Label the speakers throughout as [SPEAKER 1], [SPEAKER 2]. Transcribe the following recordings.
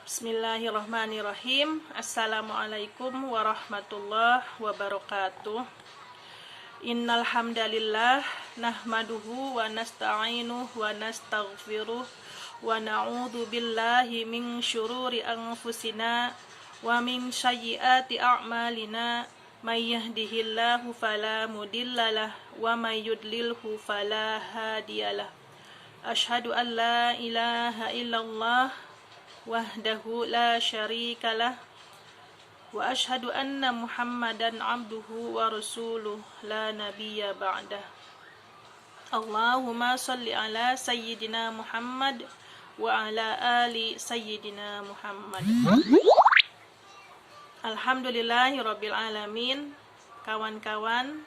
[SPEAKER 1] Bismillahirrahmanirrahim. Assalamualaikum warahmatullahi wabarakatuh. Innal hamdalillah nahmaduhu wa nasta'inuhu wa nastaghfiruh wa na'udzu billahi min syururi anfusina wa min sayyiati a'malina may yahdihillahu fala mudhillalah wa may yudlilhu fala hadiyalah. Asyhadu an la ilaha illallah wahdahu la syarikalah wa asyhadu anna Muhammadan abduhu wa rasuluh la nabiyya ba'dah. Allahumma shalli ala sayyidina Muhammad wa ala ali sayyidina Muhammad. Alhamdulillahirabbil alamin. Kawan-kawan,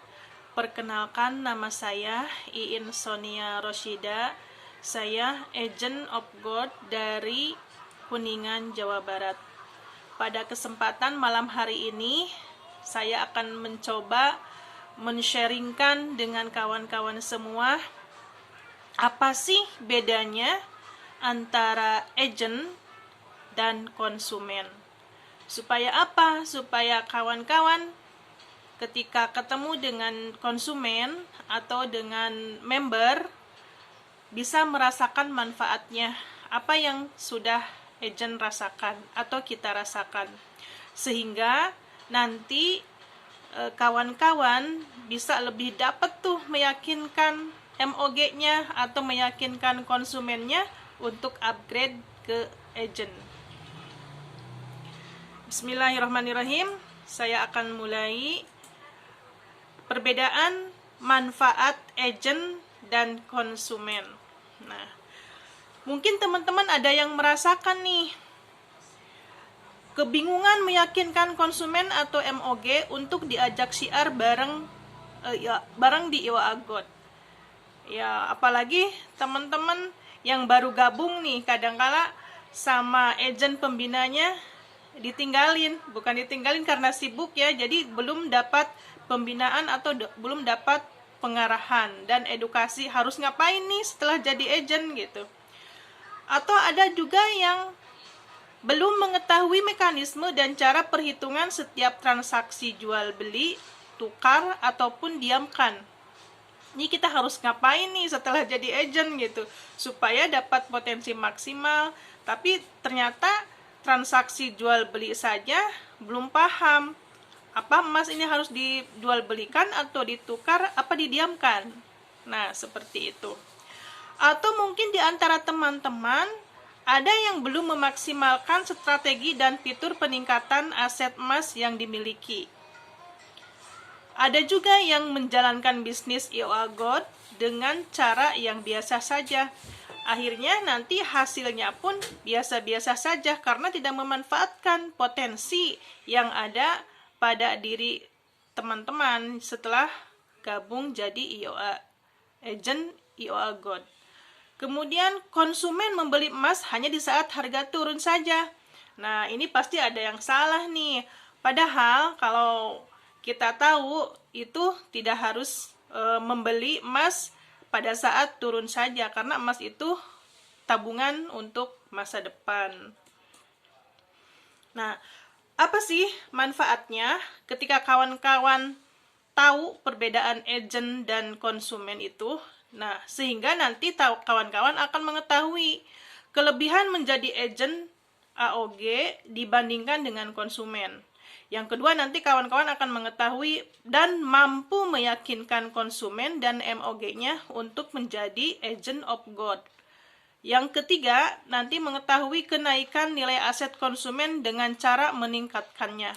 [SPEAKER 1] perkenalkan nama saya Iin Sonia Roshida. Saya Agent of God dari Kuningan, Jawa Barat. Pada kesempatan malam hari ini, saya akan mencoba men-sharingkan dengan kawan-kawan semua apa sih bedanya antara agent dan konsumen. Supaya apa? Supaya kawan-kawan ketika ketemu dengan konsumen atau dengan member bisa merasakan manfaatnya, apa yang sudah agent rasakan atau kita rasakan, sehingga nanti kawan-kawan bisa lebih dapat tuh meyakinkan MOG-nya atau meyakinkan konsumennya untuk upgrade ke agent. Bismillahirrahmanirrahim. Saya akan mulai perbedaan manfaat agent dan konsumen. Nah, mungkin teman-teman ada yang merasakan nih kebingungan meyakinkan konsumen atau MOG untuk diajak syiar bareng di Iwa Agot. Ya, apalagi teman-teman yang baru gabung nih, kadangkala sama agent pembinanya bukan ditinggalin karena sibuk ya, jadi belum dapat pembinaan atau belum dapat pengarahan dan edukasi harus ngapain nih setelah jadi agent gitu. Atau ada juga yang belum mengetahui mekanisme dan cara perhitungan setiap transaksi jual beli, tukar, ataupun diamkan. Ini kita harus ngapain nih setelah jadi agent gitu, supaya dapat potensi maksimal. Tapi ternyata transaksi jual beli saja belum paham. Apa emas ini harus dijual belikan atau ditukar, apa didiamkan? Nah, seperti itu. Atau mungkin di antara teman-teman ada yang belum memaksimalkan strategi dan fitur peningkatan aset emas yang dimiliki. Ada juga yang menjalankan bisnis IOA Gold dengan cara yang biasa saja. Akhirnya nanti hasilnya pun biasa-biasa saja karena tidak memanfaatkan potensi yang ada pada diri teman-teman setelah gabung jadi IOA agent IOA Gold. Kemudian konsumen membeli emas hanya di saat harga turun saja. Nah, ini pasti ada yang salah nih. Padahal kalau kita tahu itu tidak harus membeli emas pada saat turun saja, karena emas itu tabungan untuk masa depan. Nah, apa sih manfaatnya ketika kawan-kawan tahu perbedaan agent dan konsumen itu? Nah, sehingga nanti kawan-kawan akan mengetahui kelebihan menjadi agent AOG dibandingkan dengan konsumen. Yang kedua, nanti kawan-kawan akan mengetahui dan mampu meyakinkan konsumen dan MOG-nya untuk menjadi agent of God. Yang ketiga, nanti mengetahui kenaikan nilai aset konsumen dengan cara meningkatkannya.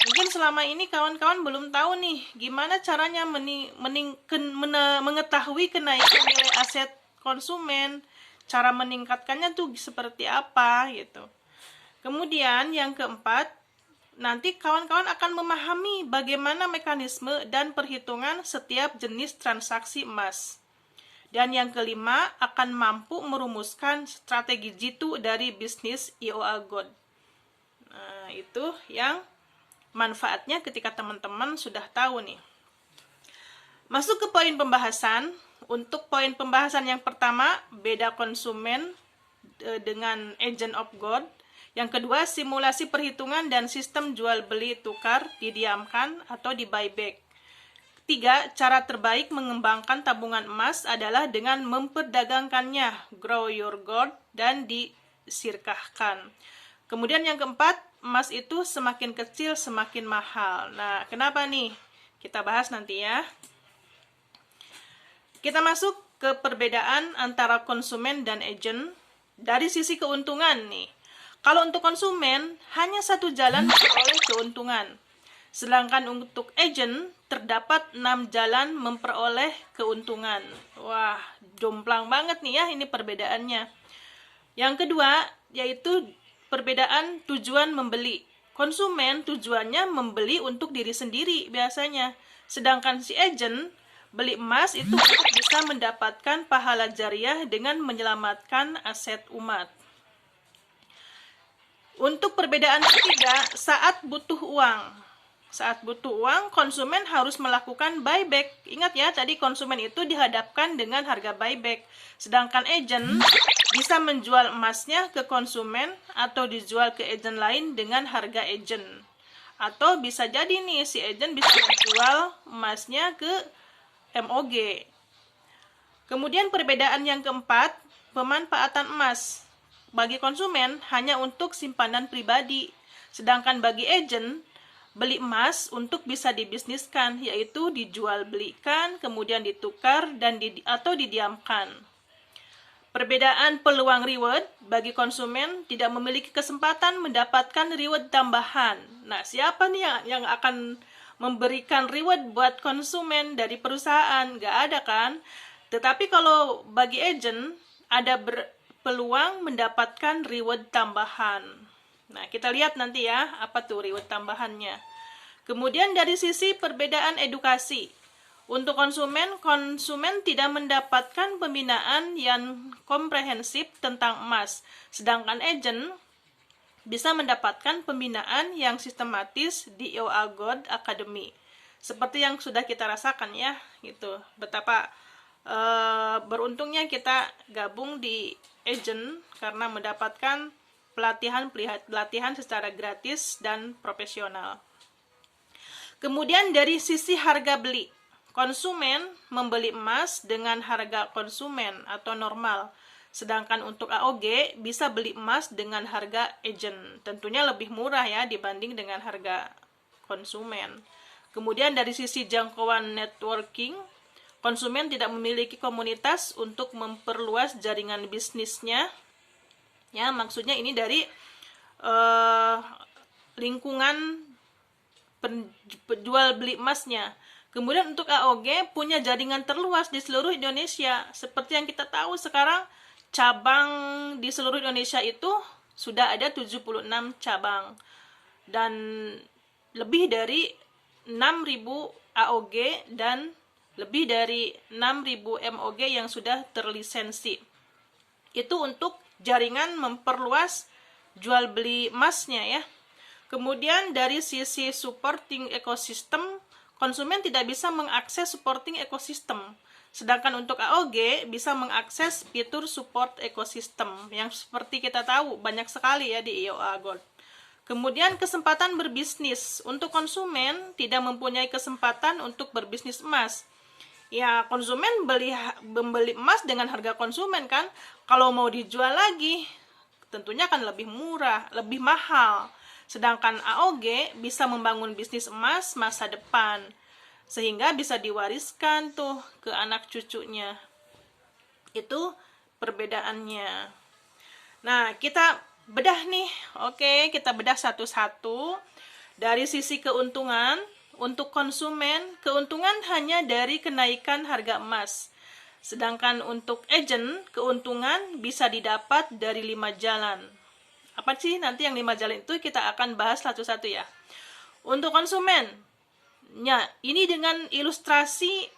[SPEAKER 1] Mungkin selama ini kawan-kawan belum tahu nih gimana caranya mengetahui kenaikan nilai aset konsumen, cara meningkatkannya tuh seperti apa gitu. Kemudian yang keempat, nanti kawan-kawan akan memahami bagaimana mekanisme dan perhitungan setiap jenis transaksi emas. Dan yang kelima, akan mampu merumuskan strategi jitu dari bisnis IOA Gold. Nah, itu yang manfaatnya ketika teman-teman sudah tahu nih. Masuk ke poin pembahasan. Untuk poin pembahasan yang pertama, beda konsumen dengan agent of God. Yang kedua, simulasi perhitungan dan sistem jual beli tukar didiamkan atau di buyback. Tiga, cara terbaik mengembangkan tabungan emas adalah dengan memperdagangkannya, grow your gold, dan disirkahkan. Kemudian yang keempat, emas itu semakin kecil semakin mahal. Nah, kenapa nih? Kita bahas nanti ya. Kita masuk ke perbedaan antara konsumen dan agen dari sisi keuntungan nih. Kalau untuk konsumen, hanya satu jalan memperoleh keuntungan. Sedangkan untuk agen, terdapat 6 jalan memperoleh keuntungan. Wah, jomplang banget nih ya ini perbedaannya. Yang kedua, yaitu perbedaan tujuan membeli. Konsumen tujuannya membeli untuk diri sendiri biasanya. Sedangkan si agen, beli emas itu untuk bisa mendapatkan pahala jariah dengan menyelamatkan aset umat. Untuk perbedaan ketiga, saat butuh uang. Saat butuh uang, konsumen harus melakukan buyback. Ingat ya, tadi konsumen itu dihadapkan dengan harga buyback. Sedangkan agen bisa menjual emasnya ke konsumen atau dijual ke agen lain dengan harga agen. Atau bisa jadi nih, si agen bisa menjual emasnya ke MOG. Kemudian perbedaan yang keempat, pemanfaatan emas. Bagi konsumen hanya untuk simpanan pribadi. Sedangkan bagi agen, beli emas untuk bisa dibisniskan, yaitu dijual belikan, kemudian ditukar, dan atau didiamkan. Perbedaan peluang reward bagi konsumen tidak memiliki kesempatan mendapatkan reward tambahan. Nah, siapa nih yang akan memberikan reward buat konsumen dari perusahaan? Nggak ada kan? Tetapi kalau bagi agen, ada peluang mendapatkan reward tambahan. Nah, kita lihat nanti ya, apa tuh reward tambahannya. Kemudian dari sisi perbedaan edukasi. Untuk konsumen tidak mendapatkan pembinaan yang komprehensif tentang emas. Sedangkan agen bisa mendapatkan pembinaan yang sistematis di EOA Gold Academy. Seperti yang sudah kita rasakan ya, gitu. Betapa beruntungnya kita gabung di agen karena mendapatkan pelatihan secara gratis dan profesional. Kemudian dari sisi harga beli, konsumen membeli emas dengan harga konsumen atau normal. Sedangkan untuk AOG bisa beli emas dengan harga agen. Tentunya lebih murah ya dibanding dengan harga konsumen. Kemudian dari sisi jangkauan networking, konsumen tidak memiliki komunitas untuk memperluas jaringan bisnisnya. Ya, maksudnya ini dari lingkungan penjual beli emasnya. Kemudian untuk AOG punya jaringan terluas di seluruh Indonesia. Seperti yang kita tahu sekarang, cabang di seluruh Indonesia itu sudah ada 76 cabang. Dan lebih dari 6.000 AOG dan lebih dari 6.000 MOG yang sudah terlisensi. Itu untuk jaringan memperluas jual beli emasnya ya. Kemudian dari sisi supporting ekosistem, konsumen tidak bisa mengakses supporting ekosistem. Sedangkan untuk AOG bisa mengakses fitur support ekosistem yang seperti kita tahu banyak sekali ya di EOA Gold. Kemudian kesempatan berbisnis. Untuk konsumen tidak mempunyai kesempatan untuk berbisnis emas. Ya, konsumen membeli emas dengan harga konsumen kan. Kalau mau dijual lagi, tentunya akan lebih murah, lebih mahal. Sedangkan AOG bisa membangun bisnis emas masa depan. Sehingga bisa diwariskan tuh ke anak cucunya. Itu perbedaannya. Nah, kita bedah nih. Oke, kita bedah satu-satu. Dari sisi keuntungan, untuk konsumen, keuntungan hanya dari kenaikan harga emas. Sedangkan untuk agen, keuntungan bisa didapat dari 5 jalan. Apa sih nanti yang 5 jalan itu kita akan bahas satu-satu ya. Untuk konsumen, ya, ini dengan ilustrasi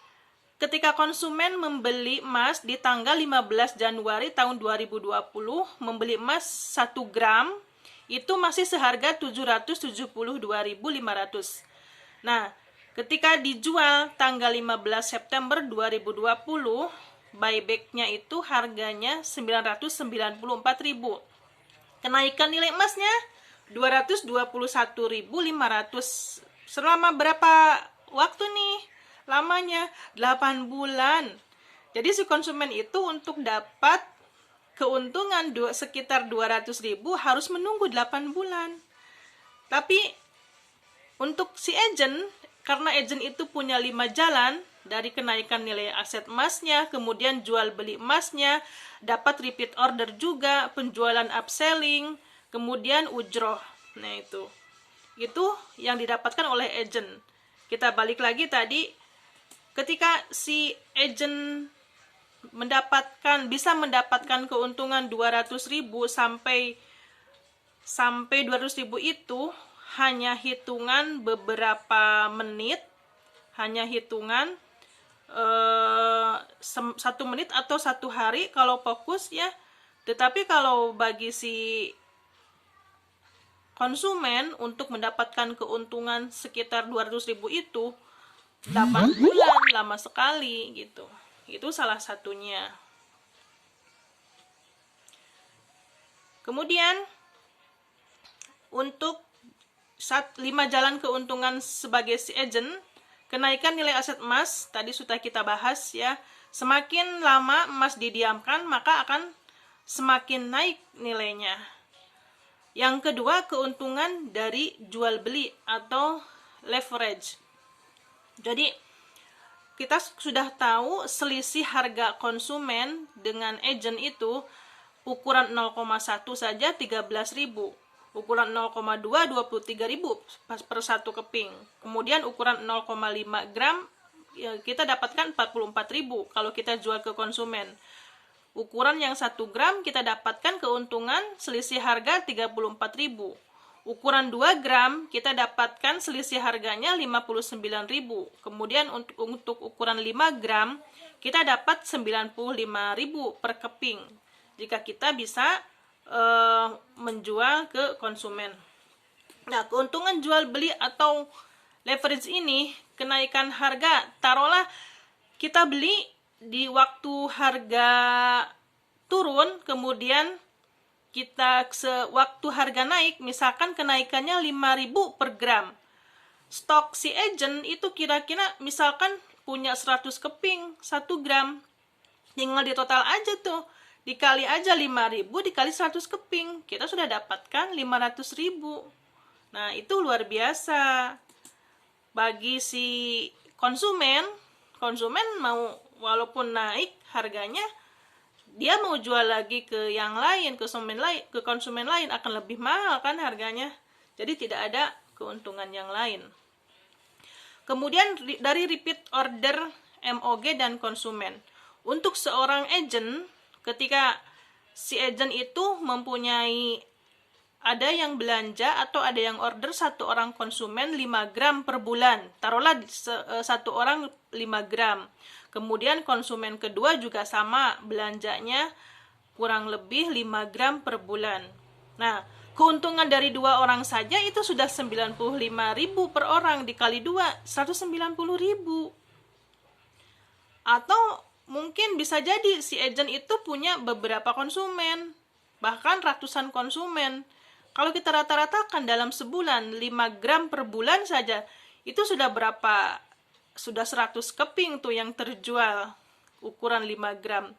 [SPEAKER 1] ketika konsumen membeli emas di tanggal 15 Januari tahun 2020, membeli emas 1 gram, itu masih seharga 772.500. Nah, ketika dijual tanggal 15 September 2020, buyback-nya itu harganya 994.000. Kenaikan nilai emasnya 221.500. Selama berapa waktu nih lamanya? 8 bulan. Jadi si konsumen itu untuk dapat keuntungan sekitar 200.000 harus menunggu 8 bulan. Tapi untuk si agent, karena agent itu punya 5 jalan, dari kenaikan nilai aset emasnya, kemudian jual beli emasnya, dapat repeat order juga, penjualan upselling, kemudian ujroh. Nah itu yang didapatkan oleh agent. Kita balik lagi tadi, ketika si agent bisa mendapatkan keuntungan 200.000 sampai 200.000 itu hanya hitungan beberapa menit, hanya hitungan 1 menit atau 1 hari kalau fokus ya. Tetapi kalau bagi si konsumen untuk mendapatkan keuntungan sekitar 200.000 itu 8 bulan, lama sekali gitu. Itu salah satunya. Kemudian untuk 5 jalan keuntungan sebagai si agent, kenaikan nilai aset emas tadi sudah kita bahas ya. Semakin lama emas didiamkan, maka akan semakin naik nilainya. Yang kedua, keuntungan dari jual beli atau leverage. Jadi kita sudah tahu selisih harga konsumen dengan agent itu ukuran 0,1 saja 13.000, ukuran 0,2 23.000 per 1 keping. Kemudian ukuran 0,5 gram ya, kita dapatkan 44.000 kalau kita jual ke konsumen. Ukuran yang 1 gram kita dapatkan keuntungan selisih harga 34.000. Ukuran 2 gram kita dapatkan selisih harganya 59.000. Kemudian untuk ukuran 5 gram kita dapat 95.000 per keping jika kita bisa menjual ke konsumen. Nah, keuntungan jual beli atau leverage ini, kenaikan harga, taruhlah kita beli di waktu harga turun, kemudian kita sewaktu harga naik, misalkan kenaikannya 5.000 per gram. Stok si agent itu kira-kira misalkan punya 100 keping 1 gram. Tinggal di total aja tuh. Dikali aja 5.000 dikali 100 keping. Kita sudah dapatkan 500.000. Nah, itu luar biasa. Bagi si konsumen mau walaupun naik harganya, dia mau jual lagi ke yang lain, ke konsumen lain akan lebih mahal kan harganya. Jadi tidak ada keuntungan yang lain. Kemudian dari repeat order MOG dan konsumen. Untuk seorang agent, ketika si agent itu mempunyai ada yang belanja atau ada yang order satu orang konsumen 5 gram per bulan. Taruhlah satu orang 5 gram. Kemudian konsumen kedua juga sama, belanjanya kurang lebih 5 gram per bulan. Nah, keuntungan dari 2 orang saja itu sudah 95.000 per orang, dikali 2, 190.000. Atau mungkin bisa jadi si agent itu punya beberapa konsumen, bahkan ratusan konsumen. Kalau kita rata-ratakan dalam sebulan 5 gram per bulan saja, itu sudah berapa? Sudah 100 keping tuh yang terjual ukuran 5 gram.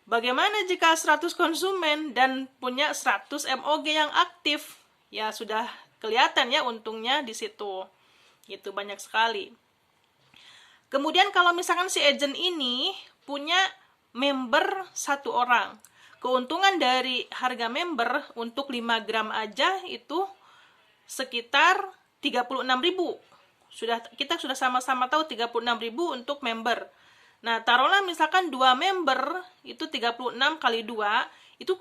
[SPEAKER 1] Bagaimana jika 100 konsumen dan punya 100 MOG yang aktif? Ya sudah kelihatan ya untungnya di situ. Itu banyak sekali. Kemudian kalau misalkan si agent ini punya member 1 orang. Keuntungan dari harga member untuk 5 gram aja itu sekitar 36.000. Kita sudah sama-sama tahu 36.000 untuk member. Nah, taruhlah misalkan 2 member itu 36 kali 2, itu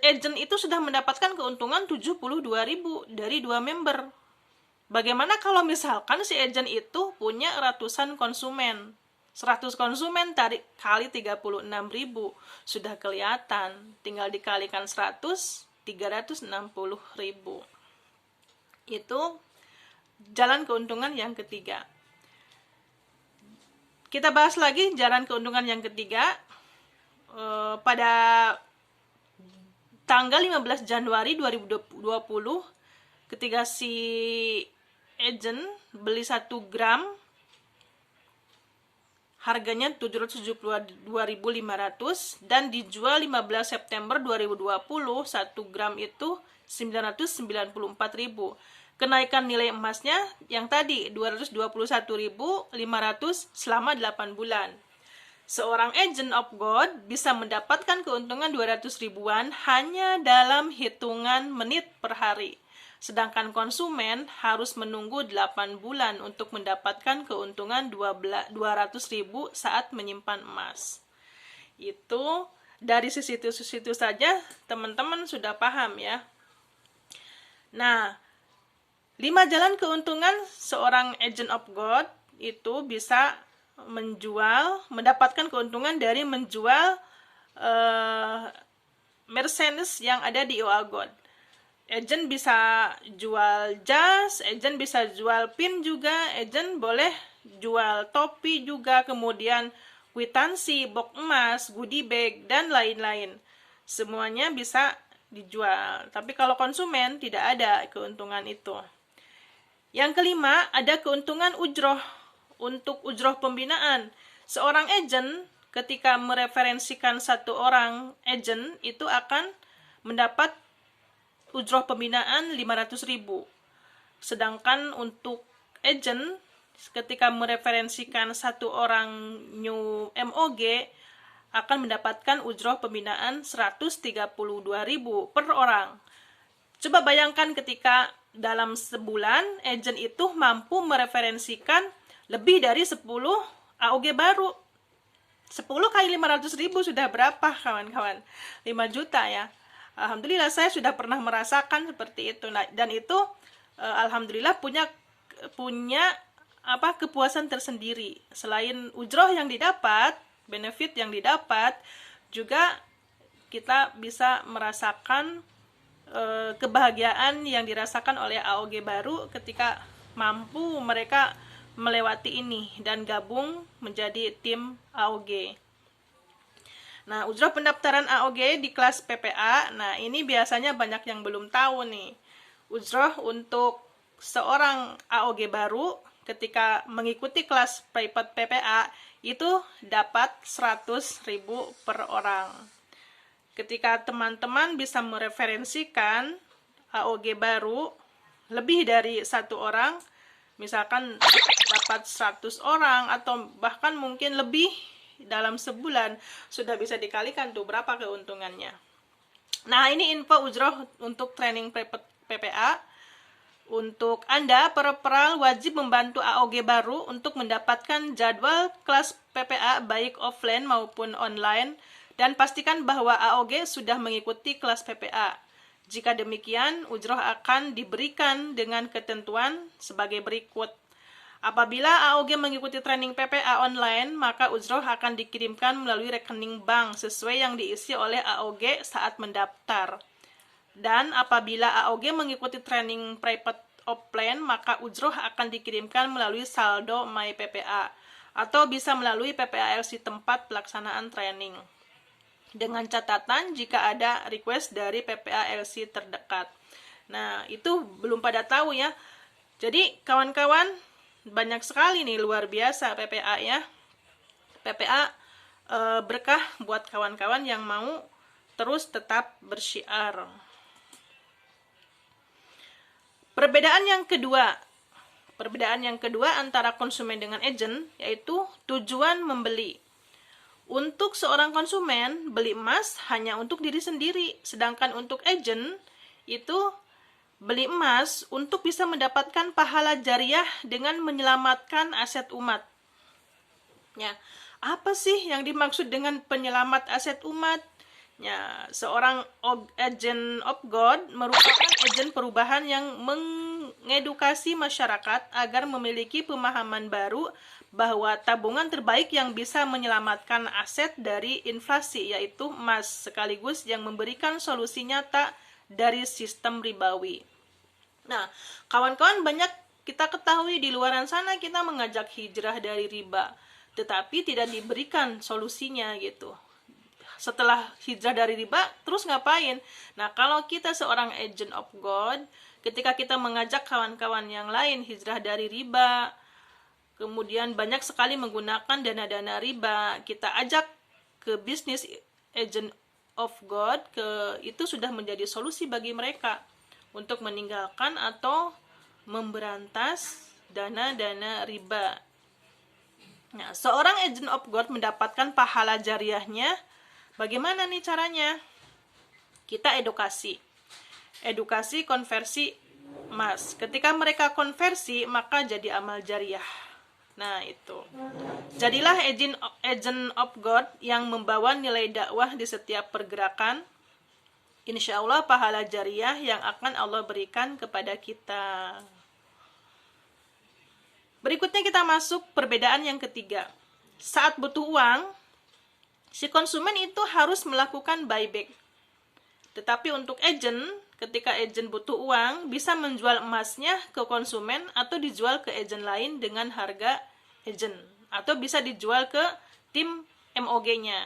[SPEAKER 1] agent itu sudah mendapatkan keuntungan 72.000 dari 2 member. Bagaimana kalau misalkan si agent itu punya ratusan konsumen? 100 konsumen kali 36.000 sudah kelihatan. Tinggal dikalikan 100, 360.000. Itu jalan keuntungan yang ketiga. Kita bahas lagi jalan keuntungan yang ketiga. Pada tanggal 15 Januari 2020 ketika si agent beli 1 gram harganya 772.500 dan dijual 15 September 2020 1 gram itu 994.000. Kenaikan nilai emasnya yang tadi 221.500 selama 8 bulan. Seorang agent of God bisa mendapatkan keuntungan 200 ribuan hanya dalam hitungan menit per hari. Sedangkan konsumen harus menunggu 8 bulan untuk mendapatkan keuntungan 200.000 saat menyimpan emas. Itu dari situ-situ saja teman-teman sudah paham ya. Nah, 5 jalan keuntungan seorang agent of God itu bisa mendapatkan keuntungan dari menjual Mercedes yang ada di IOA God. Agent bisa jual jas, agent bisa jual pin juga, agent boleh jual topi juga, kemudian kwitansi, box emas, goodie bag, dan lain-lain. Semuanya bisa dijual. Tapi kalau konsumen tidak ada keuntungan itu. Yang kelima, ada keuntungan ujroh. Untuk ujroh pembinaan, seorang agent ketika mereferensikan satu orang agent itu akan mendapat ujroh pembinaan 500.000. Sedangkan untuk agent ketika mereferensikan satu orang new MOG akan mendapatkan ujroh pembinaan 132.000 per orang. Coba bayangkan ketika dalam sebulan agent itu mampu mereferensikan lebih dari 10 AOG baru. 10 kali 500.000 sudah berapa kawan-kawan? 5 juta ya. Alhamdulillah saya sudah pernah merasakan seperti itu. Nah, dan itu alhamdulillah punya kepuasan tersendiri. Selain ujroh yang didapat, benefit yang didapat, juga kita bisa merasakan kebahagiaan yang dirasakan oleh AOG baru ketika mampu mereka melewati ini dan gabung menjadi tim AOG. Nah, ujroh pendaftaran AOG di kelas PPA, nah ini biasanya banyak yang belum tahu nih. Ujroh untuk seorang AOG baru ketika mengikuti kelas private PPA itu dapat 100.000 per orang. Ketika teman-teman bisa mereferensikan AOG baru lebih dari 1 orang, misalkan dapat 100 orang atau bahkan mungkin lebih dalam sebulan, sudah bisa dikalikan tuh berapa keuntungannya. Nah, ini info ujroh untuk training PPA. Untuk Anda, para wajib membantu AOG baru untuk mendapatkan jadwal kelas PPA baik offline maupun online, dan pastikan bahwa AOG sudah mengikuti kelas PPA. Jika demikian, ujroh akan diberikan dengan ketentuan sebagai berikut. Apabila AOG mengikuti training PPA online, maka ujroh akan dikirimkan melalui rekening bank sesuai yang diisi oleh AOG saat mendaftar. Dan apabila AOG mengikuti training private offline, maka ujroh akan dikirimkan melalui saldo My PPA atau bisa melalui PPA-LC tempat pelaksanaan training. Dengan catatan jika ada request dari PPA-LC terdekat. Nah, itu belum pada tahu ya. Jadi, kawan-kawan, banyak sekali nih, luar biasa PPA ya. PPA berkah buat kawan-kawan yang mau terus tetap bersyiar. Perbedaan yang kedua antara konsumen dengan agent yaitu tujuan membeli. Untuk seorang konsumen, beli emas hanya untuk diri sendiri, sedangkan untuk agent itu beli emas untuk bisa mendapatkan pahala jariah dengan menyelamatkan aset umat. Ya, apa sih yang dimaksud dengan penyelamat aset umat? Ya, seorang agent of God merupakan agen perubahan yang mengedukasi masyarakat agar memiliki pemahaman baru bahwa tabungan terbaik yang bisa menyelamatkan aset dari inflasi yaitu emas, sekaligus yang memberikan solusi nyata dari sistem ribawi. Nah, kawan-kawan, banyak kita ketahui di luaran sana kita mengajak hijrah dari riba, tetapi tidak diberikan solusinya gitu. setelah hijrah dari riba, terus ngapain? Nah, kalau kita seorang agent of God, ketika kita mengajak kawan-kawan yang lain hijrah dari riba, kemudian banyak sekali menggunakan dana-dana riba, kita ajak ke bisnis agent of God, itu sudah menjadi solusi bagi mereka untuk meninggalkan atau memberantas dana-dana riba. Nah, seorang agent of God mendapatkan pahala jariahnya. Bagaimana nih caranya? Kita edukasi konversi emas. Ketika mereka konversi, maka jadi amal jariah. Nah, itu. Jadilah agent of God yang membawa nilai dakwah di setiap pergerakan. Insya Allah pahala jariah yang akan Allah berikan kepada kita. Berikutnya kita masuk perbedaan yang ketiga. Saat butuh uang, si konsumen itu harus melakukan buyback. Tetapi untuk agent, ketika agent butuh uang, bisa menjual emasnya ke konsumen atau dijual ke agent lain dengan harga agent. Atau bisa dijual ke tim MOG-nya.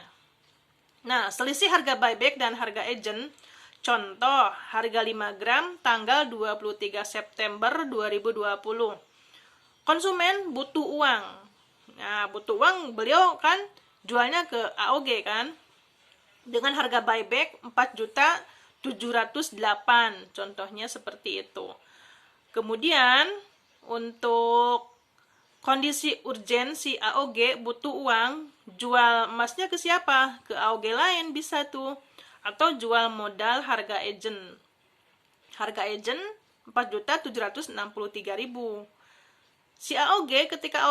[SPEAKER 1] Nah, selisih harga buyback dan harga agent, contoh harga 5 gram tanggal 23 September 2020. Konsumen butuh uang. Nah, butuh uang, beliau kan jualnya ke AOG kan. Dengan harga buyback 4.708. Contohnya seperti itu. Kemudian untuk kondisi urgensi AOG butuh uang, jual emasnya ke siapa? Ke AOG lain bisa tuh. Atau jual modal harga agent. Harga agent 4.763.000. Si AOG ketika